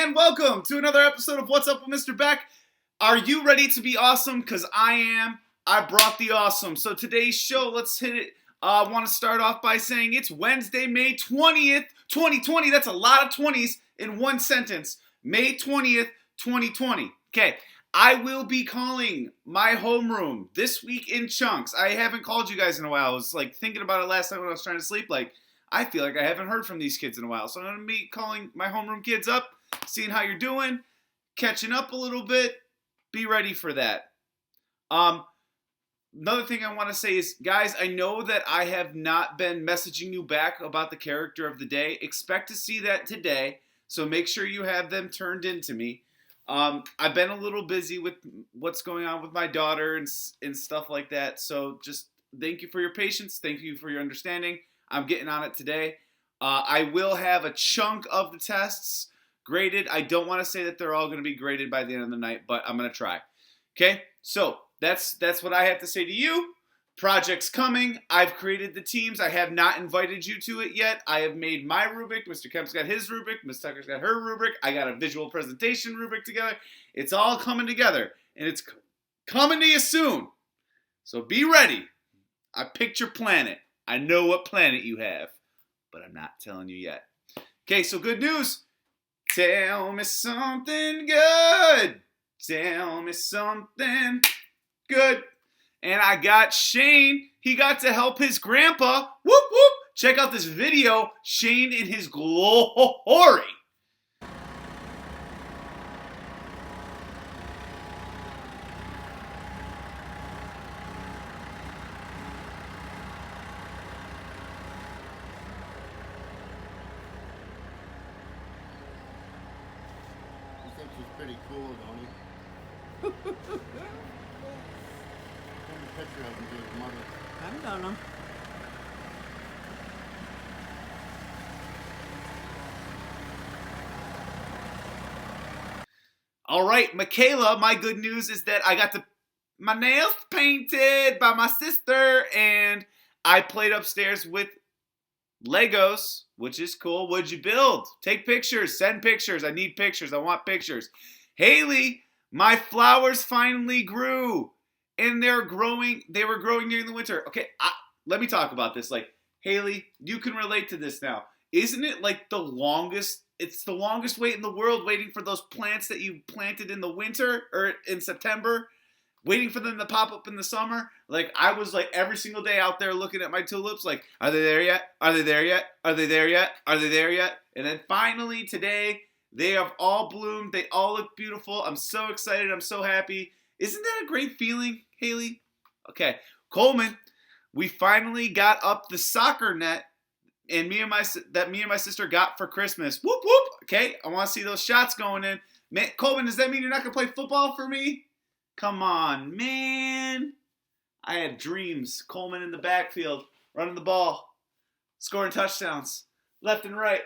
and welcome to another episode of What's Up with Mr. Beck. Are you ready to be awesome? Because I am. I brought the awesome. So today's show, let's hit it. I want to start off by saying it's Wednesday, May 20th, 2020. That's a lot of 20s in one sentence. May 20th, 2020. Okay, I will be calling my homeroom this week in chunks. I haven't called you guys in a while. I was like thinking about it last night when I was trying to sleep. Like, I feel like I haven't heard from these kids in a while. So I'm going to be calling my homeroom kids up, seeing how you're doing, catching up a little bit. Be ready for that. Another thing I want to say is, guys, I know that I have not been messaging you back about the character of the day. Expect to see that today, so make sure you have them turned in to me. I've been a little busy with what's going on with my daughter and stuff like that, so just thank you for your patience. Thank you for your understanding. I'm getting on it today. I will have a chunk of the tests graded. I don't want to say that they're all going to be graded by the end of the night, but I'm going to try. Okay, so that's what I have to say to you. Project's coming. I've created the teams. I have not invited you to it yet. I have made my rubric. Mr. Kemp's got his rubric. Ms. Tucker's got her rubric. I got a visual presentation rubric together. It's all coming together, and it's coming to you soon. So be ready. I picked your planet. I know what planet you have, but I'm not telling you yet. Okay, so good news. Tell me something good. Tell me something good. And I got Shane. He got to help his grandpa. Whoop, whoop. Check out this video. Shane in his glory. He thinks he's pretty cool, don't he? Send a picture of him to his mother. I'm gonna. All right, Michaela, my good news is that I got my nails painted by my sister, and I played upstairs with Legos, which is cool. What'd you build? Take pictures. Send pictures. I need pictures. I want pictures. Haley, my flowers finally grew, and they're growing. They were growing during the winter. Okay, let me talk about this. Like, Haley, you can relate to this now. Isn't it like the longest? It's the longest wait in the world, waiting for those plants that you planted in the winter or in September, waiting for them to pop up in the summer. Like, I was like every single day out there looking at my tulips, like, are they there yet? Are they there yet? Are they there yet? Are they there yet? And then finally today, they have all bloomed. They all look beautiful. I'm so excited. I'm so happy. Isn't that a great feeling, Haley? Okay, Coleman, we finally got up the soccer net and me and my sister got for Christmas. Whoop, whoop. Okay, I want to see those shots going in. Man, Coleman, does that mean you're not going to play football for me? Come on, man. I had dreams. Coleman in the backfield, running the ball, scoring touchdowns, left and right.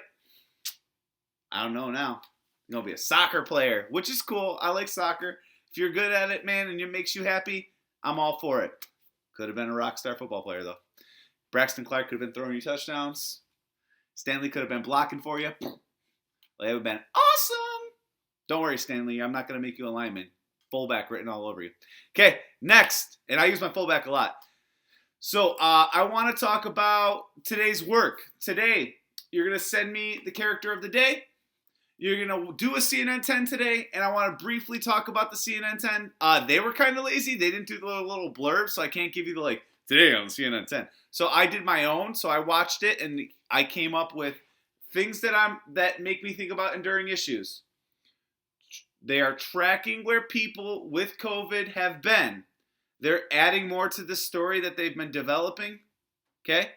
I don't know now. I'm going to be a soccer player, which is cool. I like soccer. If you're good at it, man, and it makes you happy, I'm all for it. Could have been a rock star football player, though. Braxton Clark could have been throwing you touchdowns. Stanley could have been blocking for you. That would have been awesome. Don't worry, Stanley. I'm not going to make you a lineman. Fullback written all over you. Okay, next. And I use my fullback a lot. So I want to talk about today's work. Today, you're going to send me the character of the day. You're going to do a CNN 10 today. And I want to briefly talk about the CNN 10. They were kind of lazy. They didn't do the little blurb, so I can't give you the, like, today on CNN 10. So I did my own. So I watched it, and I came up with things that make me think about enduring issues. They are tracking where people with COVID have been. They're adding more to the story that they've been developing. Okay?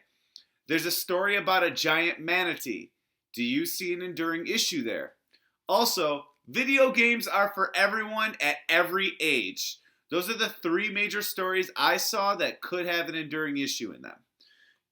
There's a story about a giant manatee. Do you see an enduring issue there? Also, video games are for everyone at every age. Those are the three major stories I saw that could have an enduring issue in them.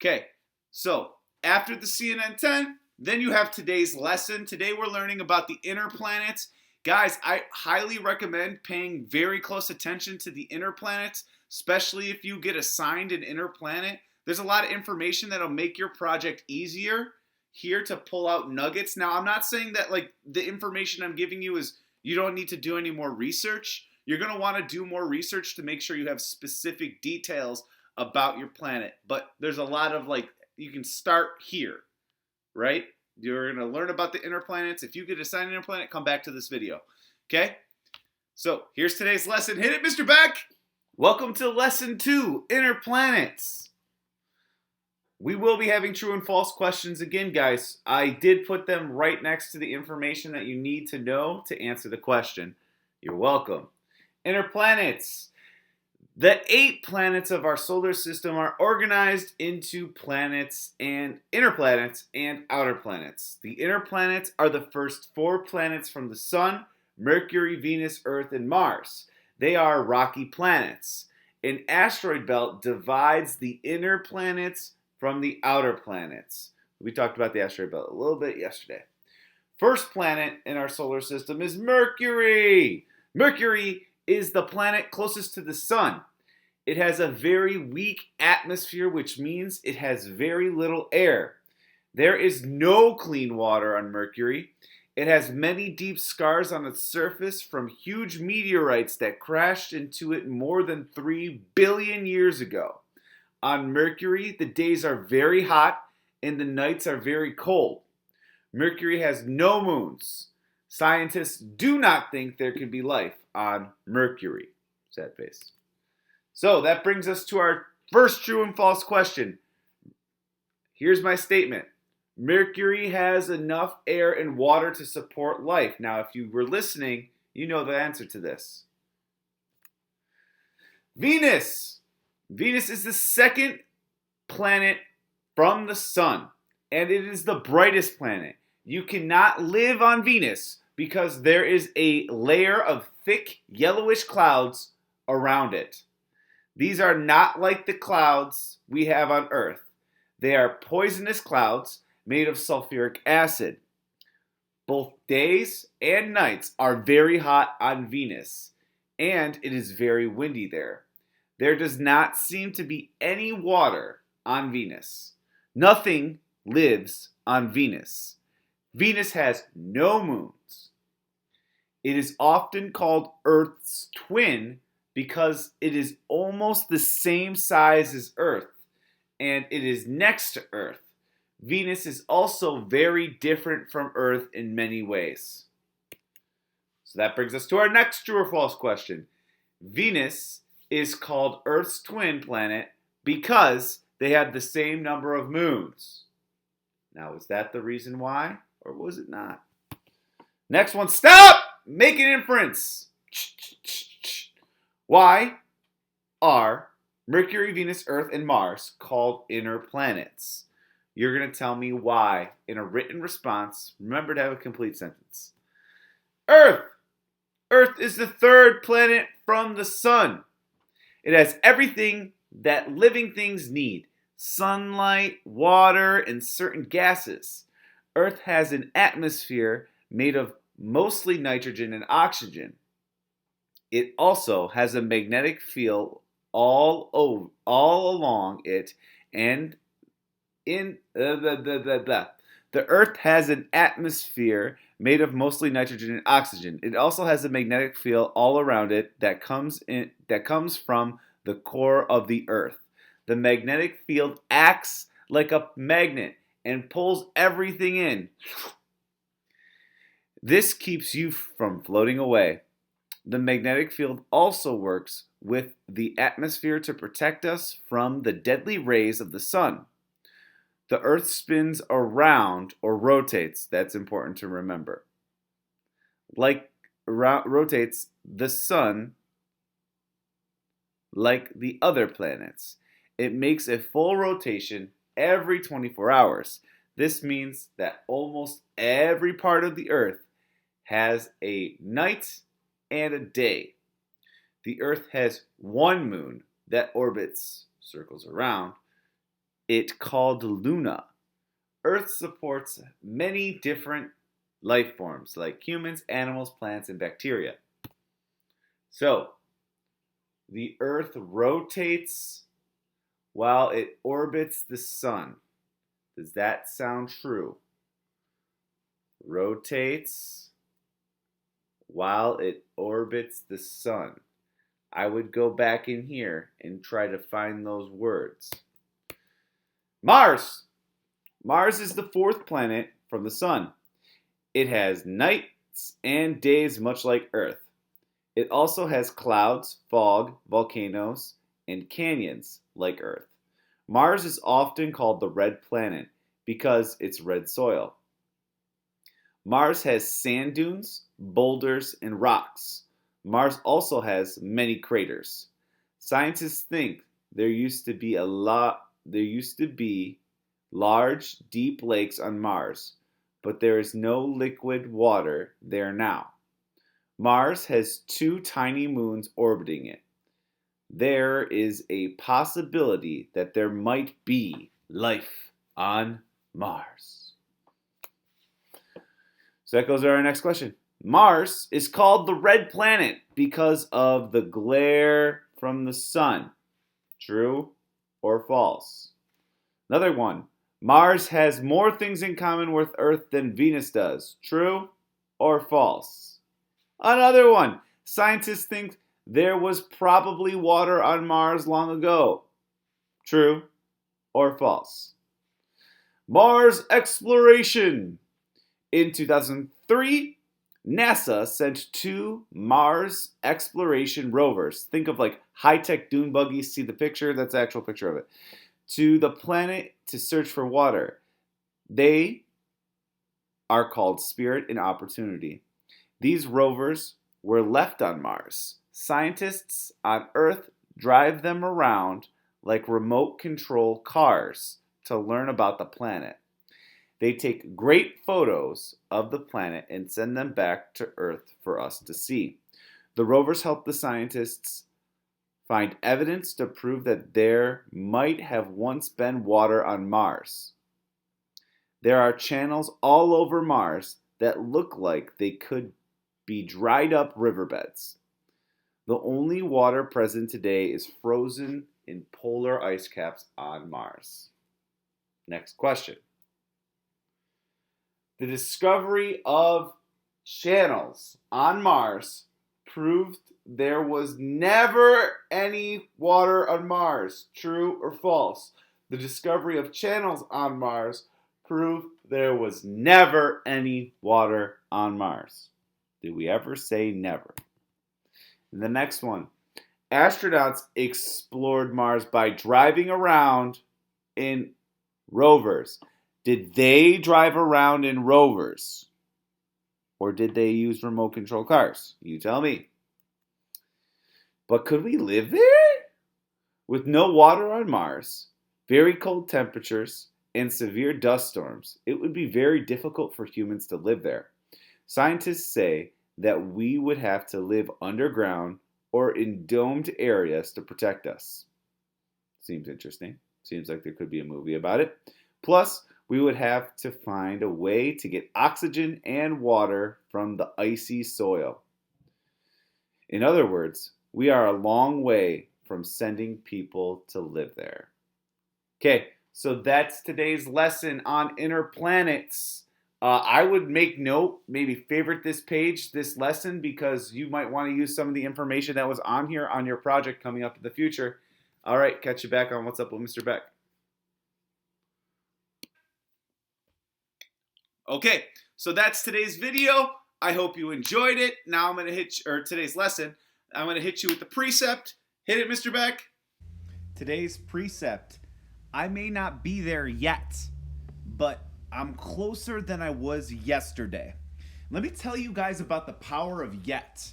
Okay, so after the CNN 10, then you have today's lesson. Today we're learning about the inner planets. Guys, I highly recommend paying very close attention to the inner planets, especially if you get assigned an inner planet. There's a lot of information that'll make your project easier. here to pull out nuggets. Now, I'm not saying that like the information I'm giving you is you don't need to do any more research. You're going to want to do more research to make sure you have specific details about your planet. But there's a lot of like, you can start here, right? You're going to learn about the inner planets. If you get assigned an inner planet, come back to this video. Okay? So here's today's lesson. Hit it, Mr. Beck! Welcome to lesson 2, inner planets. We will be having true and false questions again, guys. I did put them right next to the information that you need to know to answer the question. You're welcome. Inner planets. The 8 planets of our solar system are organized into planets and inner planets and outer planets. The inner planets are the first 4 planets from the Sun: Mercury, Venus, Earth, and Mars. They are rocky planets. An asteroid belt divides the inner planets from the outer planets. We talked about the asteroid belt a little bit yesterday. First planet in our solar system is Mercury. Mercury is the planet closest to the Sun. It has a very weak atmosphere, which means it has very little air. There is no clean water on Mercury. It has many deep scars on its surface from huge meteorites that crashed into it more than 3 billion years ago. On Mercury, the days are very hot and the nights are very cold. Mercury has no moons. Scientists do not think there could be life on Mercury. Sad face. So that brings us to our first true and false question. Here's my statement. Mercury has enough air and water to support life. Now, if you were listening, you know the answer to this. Venus. Venus is the second planet from the Sun, and it is the brightest planet. You cannot live on Venus because there is a layer of thick yellowish clouds around it. These are not like the clouds we have on Earth. They are poisonous clouds made of sulfuric acid. Both days and nights are very hot on Venus, and it is very windy there. There does not seem to be any water on Venus. Nothing lives on Venus. Venus has no moons. It is often called Earth's twin because it is almost the same size as Earth, and it is next to Earth. Venus is also very different from Earth in many ways. So that brings us to our next true or false question. Venus is called Earth's twin planet because they have the same number of moons. Now, was that the reason why, or was it not? Next one, stop making inference. Why are Mercury, Venus, Earth, and Mars called inner planets? You're going to tell me why in a written response. Remember to have a complete sentence. Earth. Earth is the third planet from the Sun. It has everything that living things need: sunlight, water, and certain gases. Earth has an atmosphere made of mostly nitrogen and oxygen. It also has a magnetic field all along it, and the Earth has an atmosphere made of mostly nitrogen and oxygen. It also has a magnetic field all around it that comes from the core of the Earth. The magnetic field acts like a magnet and pulls everything in. This keeps you from floating away. The magnetic field also works with the atmosphere to protect us from the deadly rays of the sun. The Earth spins around or rotates. That's important to remember. Rotates the sun like the other planets. It makes a full rotation every 24 hours. This means that almost every part of the Earth has a night and a day. The Earth has one moon that circles around it, called Luna. Earth supports many different life forms like humans, animals, plants, and bacteria. So, the Earth rotates while it orbits the sun. Does that sound true? rotates while it orbits the sun. I would go back in here and try to find those words. Mars! Mars is the fourth planet from the sun. It has nights and days much like Earth. It also has clouds, fog, volcanoes, and canyons like Earth. Mars is often called the red planet because it's red soil. Mars has sand dunes, boulders, and rocks. Mars also has many craters. Scientists think there used to be large, deep lakes on Mars, but there is no liquid water there now. Mars has two tiny moons orbiting it. There is a possibility that there might be life on Mars. So that goes to our next question. Mars is called the red planet because of the glare from the sun. True or false? Another one. Mars has more things in common with Earth than Venus does. True or false? Another one. Scientists think there was probably water on Mars long ago. True or false? Mars exploration. In 2003, NASA sent two Mars exploration rovers. Think of like high-tech dune buggies. See the picture? That's the actual picture of it. To the planet to search for water. They are called Spirit and Opportunity. These rovers were left on Mars. Scientists on Earth drive them around like remote control cars to learn about the planet. They take great photos of the planet and send them back to Earth for us to see. The rovers help the scientists find evidence to prove that there might have once been water on Mars. There are channels all over Mars that look like they could be dried up riverbeds. The only water present today is frozen in polar ice caps on Mars. Next question. The discovery of channels on Mars proved there was never any water on Mars. True or false? The discovery of channels on Mars proved there was never any water on Mars. Did we ever say never? And the next one. Astronauts explored Mars by driving around in rovers. Did they drive around in rovers? Or did they use remote control cars? You tell me. But could we live there? With no water on Mars, very cold temperatures, and severe dust storms, it would be very difficult for humans to live there. Scientists say that we would have to live underground or in domed areas to protect us. Seems interesting. Seems like there could be a movie about it. Plus, we would have to find a way to get oxygen and water from the icy soil. In other words, we are a long way from sending people to live there. Okay, so that's today's lesson on inner planets. I would make note, maybe favorite this page, this lesson, because you might want to use some of the information that was on here on your project coming up in the future. All right, catch you back on What's Up with Mr. Beck. Okay, so that's today's video. I hope you enjoyed it. Now I'm going to today's lesson. I'm going to hit you with the precept. Hit it, Mr. Beck. Today's precept. I may not be there yet, but I'm closer than I was yesterday. Let me tell you guys about the power of yet.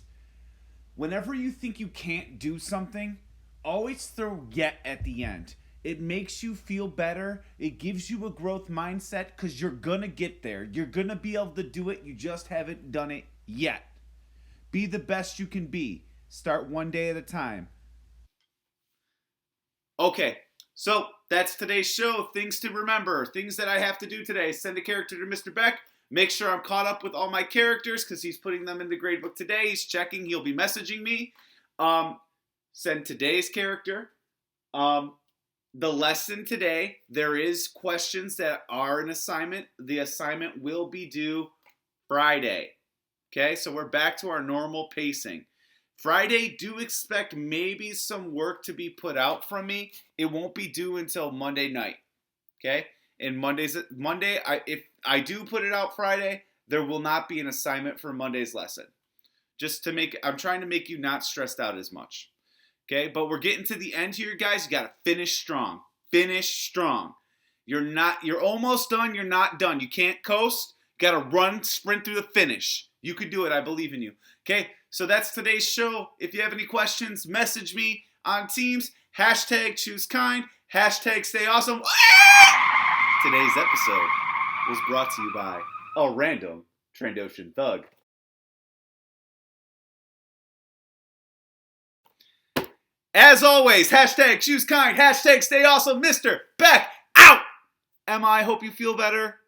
Whenever you think you can't do something, always throw yet at the end. It makes you feel better. It gives you a growth mindset because you're going to get there. You're going to be able to do it. You just haven't done it yet. Be the best you can be. Start one day at a time. Okay, so that's today's show. Things to remember. Things that I have to do today. Send a character to Mr. Beck. Make sure I'm caught up with all my characters because he's putting them in the gradebook today. He's checking. He'll be messaging me. Send today's character. The lesson today, there is questions that are an assignment. The assignment will be due Friday. Okay, so we're back to our normal pacing. Friday, do expect maybe some work to be put out from me. It won't be due until Monday night. Okay, and Monday, if I do put it out Friday, there will not be an assignment for Monday's lesson. I'm trying to make you not stressed out as much. Okay, but we're getting to the end here, guys. You gotta finish strong. Finish strong. You're almost done. You're not done. You can't coast. You gotta sprint through the finish. You could do it. I believe in you. Okay, so that's today's show. If you have any questions, message me on Teams. #ChooseKind. #StayAwesome. Today's episode was brought to you by a random Trandoshan thug. As always, #ChooseKind. #StayAwesome. Mr. Beck out. Emma, I hope you feel better.